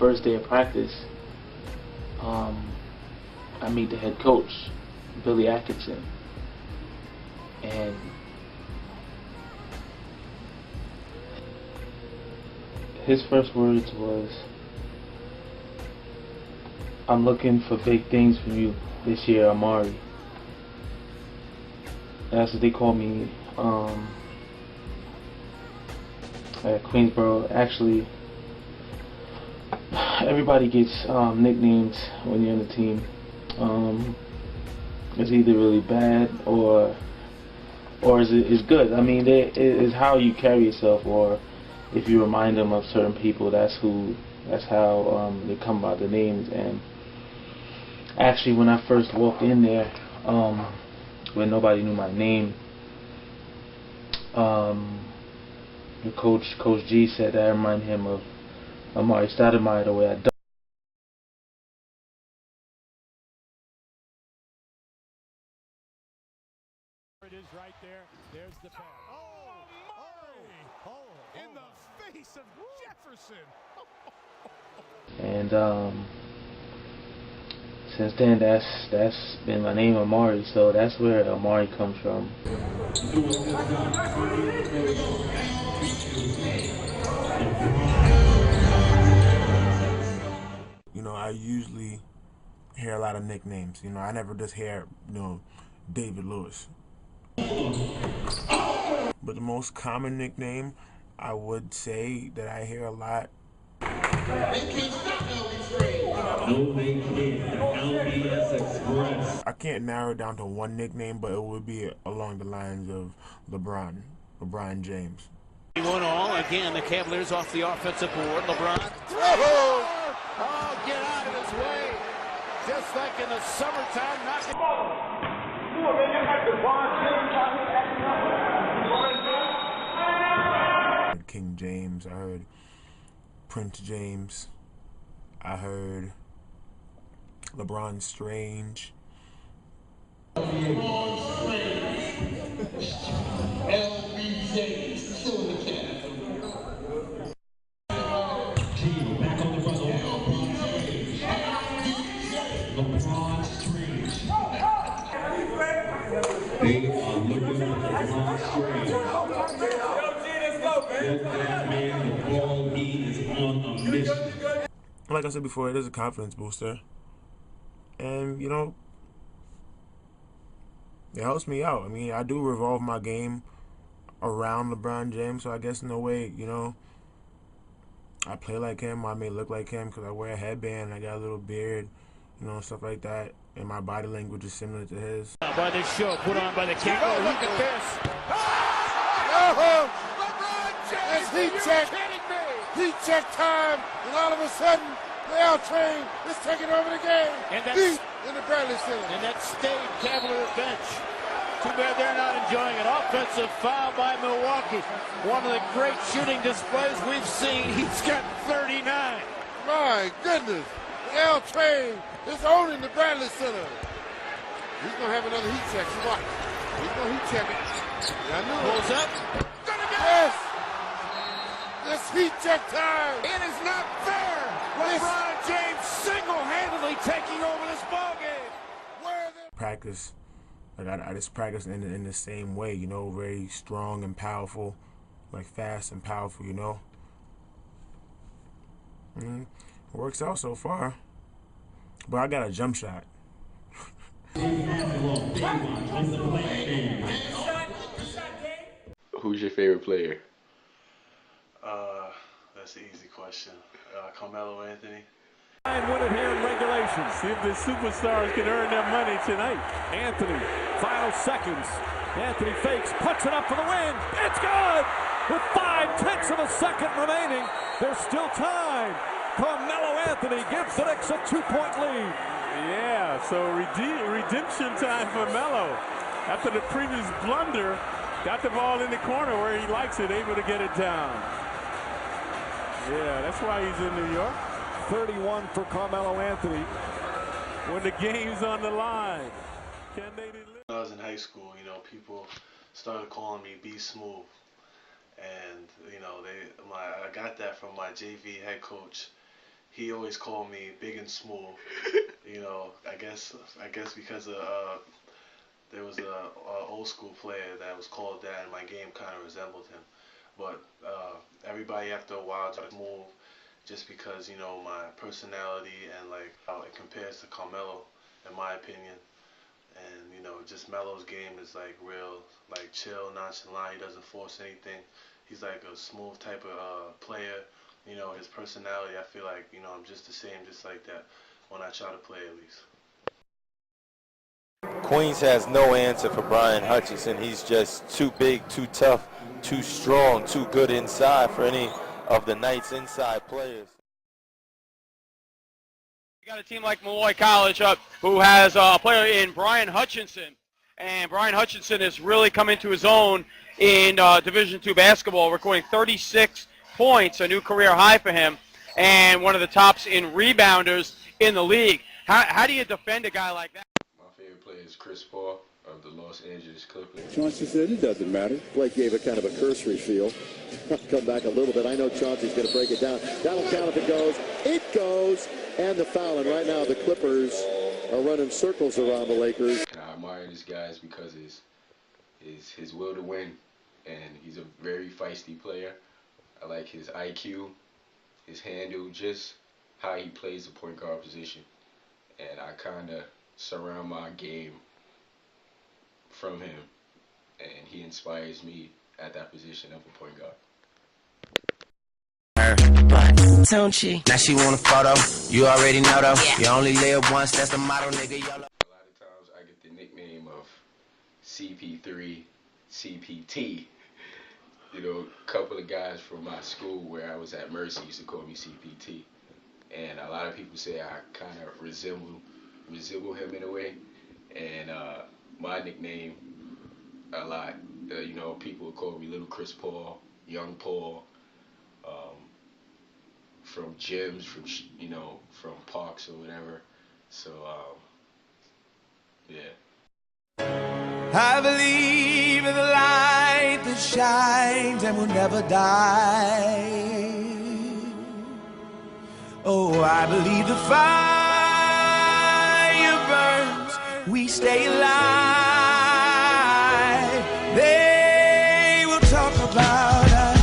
first day of practice, I meet the head coach, Billy Atkinson, and his first words was, "I'm looking for big things from you this year, Amari." That's what they call me at Queensboro. Actually, everybody gets nicknames when you're on the team. It's either really bad or it's good. I mean, it's how you carry yourself, or if you remind them of certain people. That's how they come by the names. And actually, when I first walked in there, when nobody knew my name, the Coach G said that I remind him of Amari Stoudemire the way I dunk. It is right there. There's the pass. In the face of Jefferson. And since then, that's been my name, Amari. So that's where Amari comes from. You know, I usually hear a lot of nicknames. You know, I never just hear, David Lewis. But the most common nickname I would say that I hear a lot, I can't narrow it down to one nickname, but it would be along the lines of LeBron James. 1-all. Again, the Cavaliers off the offensive board. LeBron. Oh, get out of his way. Just like in the summertime, knocking. King James, I heard Prince James, I heard LeBron Strange. They are looking for LeBron Strange. That man, the ball, he is on a mission. Like I said before, it is a confidence booster. And, it helps me out. I mean, I do revolve my game around LeBron James, so I guess in a way, I play like him. I may look like him because I wear a headband, I got a little beard, stuff like that. And my body language is similar to his. By this show, put on by the kicker. Oh, look at this. Oh, LeBron James, it's heat check time, and all of a sudden, the L train is taking over the game. And Heat in the Bradley Center. And that stayed Cavalier bench. Too bad they're not enjoying an offensive foul by Milwaukee. One of the great shooting displays we've seen. He's got 39. My goodness. The L train is owning the Bradley Center. He's going to have another heat check. See, watch. He's going to heat check it. Yeah, I knew it. Pulls up. Yes. It's heat check time. It is not fair. LeBron James single-handedly taking over this ballgame. Practice. Like I just practice in the same way, very strong and powerful, like fast and powerful, It works out so far. But I got a jump shot. Who's your favorite player? That's an easy question. Carmelo Anthony. And win it here in regulation. See if the superstars can earn their money tonight. Anthony, final seconds. Anthony fakes, puts it up for the win. It's good! With 5/10 of a second remaining, there's still time. Carmelo Anthony gives the Knicks a 2-point lead. Yeah, so redemption time for Melo. After the previous blunder, got the ball in the corner where he likes it, able to get it down. Yeah, that's why he's in New York. 31 for Carmelo Anthony when the game's on the line. Can they deliver? When I was in high school, people started calling me B Smooth. And, I got that from my JV head coach. he always called me big and small. You know, I guess because of there was a old school player that was called that, and my game kind of resembled him. But everybody after a while tried to move, just because, you know, my personality and like how it compares to Carmelo, in my opinion. And, you know, just Melo's game is like real, like chill, nonchalant. He doesn't force anything. He's like a smooth type of player. You know, his personality, I feel like, you know, I'm just the same, just like that when I try to play at least. Queens has no answer for Brian Hutchinson. He's just too big, too tough, too strong, too good inside for any of the Knights' inside players. You got a team like Malloy College who has a player in Brian Hutchinson, and Brian Hutchinson has really come into his own in Division II basketball, recording 36 points, a new career high for him, and one of the tops in rebounders in the league. How do you defend a guy like that? My favorite player is Chris Paul of the Los Angeles Clippers. Chauncey said it doesn't matter. Blake gave it kind of a cursory feel. Come back a little bit. I know Chauncey's going to break it down. That'll count if it goes. It goes. And the foul. And right now the Clippers are running circles around the Lakers. And I admire this guy because his will to win, and he's a very feisty player. I like his IQ, his handle, just how he plays the point guard position. And I kind of surround my game from him, and he inspires me at that position of a point guard. Don't she? Now she want a photo. You already know though. Yeah. You only live once. That's the motto, nigga. YOLO. A lot of times I get the nickname of CP3, CPT. You know, a couple of guys from my school where I was at Mercy used to call me CPT, and a lot of people say I kind of resemble him in a way. And my nickname, a lot, you know, people call me Little Chris Paul, Young Paul. From gyms, from, you know, from parks or whatever. So, yeah. I believe in the light that shines and will never die. Oh, I believe the fire burns, we stay alive. They will talk about us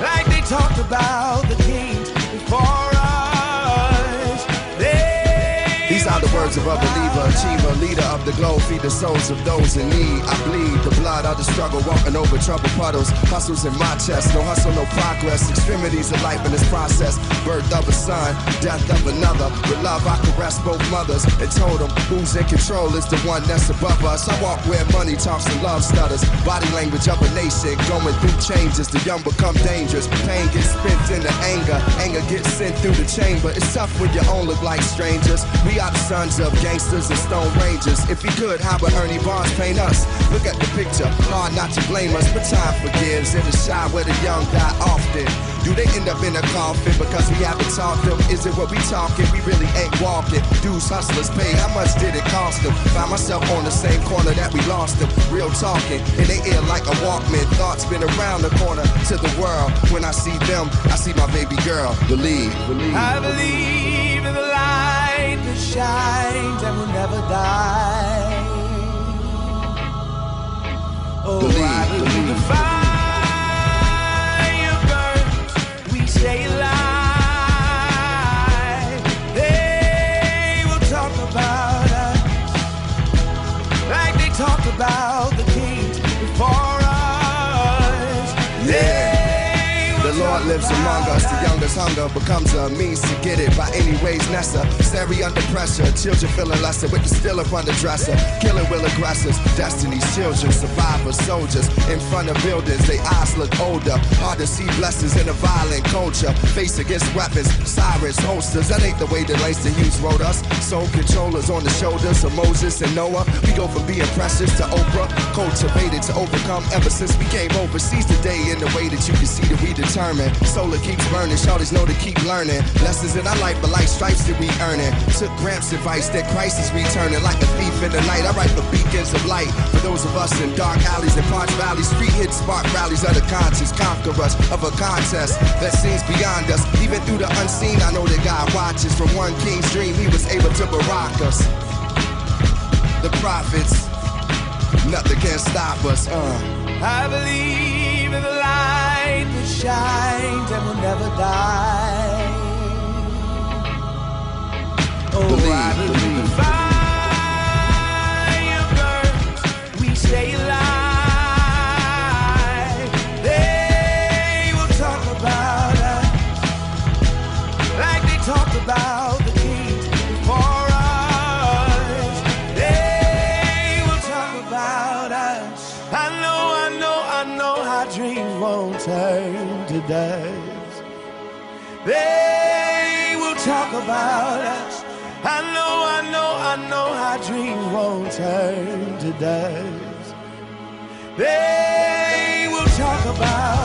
like they talked about the kings before us. These are the words of a believer, achiever, leader of the globe, feed the souls of those in need. I bleed the blood of the struggle, walking over troubled puddles. Hustles in my chest, no hustle, no progress. Extremities of life in this process. Birth of a son, death of another. With love I caress both mothers and told them who's in control is the one that's above us. I walk where money talks and love stutters. Body language of a nation, going through changes. The young become dangerous. Pain gets spent into anger. Anger gets sent through the chamber. It's tough when your own look like strangers. We are the sons of gangsters and stone rangers. If he could, how would Ernie Barnes paint us? Look at the picture, hard not to blame us, but time forgives. In the shy where the young die often. Do they end up in a coffin because we haven't taught them? Is it what we talking? We really ain't walking. Dudes, hustlers pay, how much did it cost them? Find myself on the same corner that we lost them. Real talking, in their ear like a Walkman. Thoughts been around the corner to the world. When I see them, I see my baby girl. Believe. I believe in the light that shines and will never die. Oh, I believe the fire burns, we stay alive. They will talk about us like they talked about the kings before us. Yeah. The Lord lives among us, the youngest hunger becomes a means to get it by any ways necessary under pressure. Children feeling lesser with the still up on the dresser. Killing will aggressors, destiny's children, survivors, soldiers. In front of buildings, their eyes look older. Hard to see blessings in a violent culture. Face against weapons, sirens, holsters. That ain't the way that Langston Hughes wrote us. Soul controllers on the shoulders of Moses and Noah. We go from being precious to Oprah. Cultivated to overcome ever since we came overseas today in the way that you can see that we determined. Solar solar keeps burning. Shorties know to keep learning. Lessons in our life, but like stripes that we earning. Took Gramps' advice that Christ is returning. Like a thief in the night, I write for beacons of light. For those of us in dark alleys and parched valleys, street hits spark rallies of the conscious, conquer us of a contest that seems beyond us. Even through the unseen, I know that God watches. From one king's dream, he was able to barack us. The prophets, nothing can stop us. I believe in the light that shines and will never die. Oh, I believe the fire burns, we stay alive. They will talk about us like they talked about the kings before us. They will talk about us. I know our dreams won't turn to dust. They will talk about us. I know our dreams won't turn to dust. They will talk about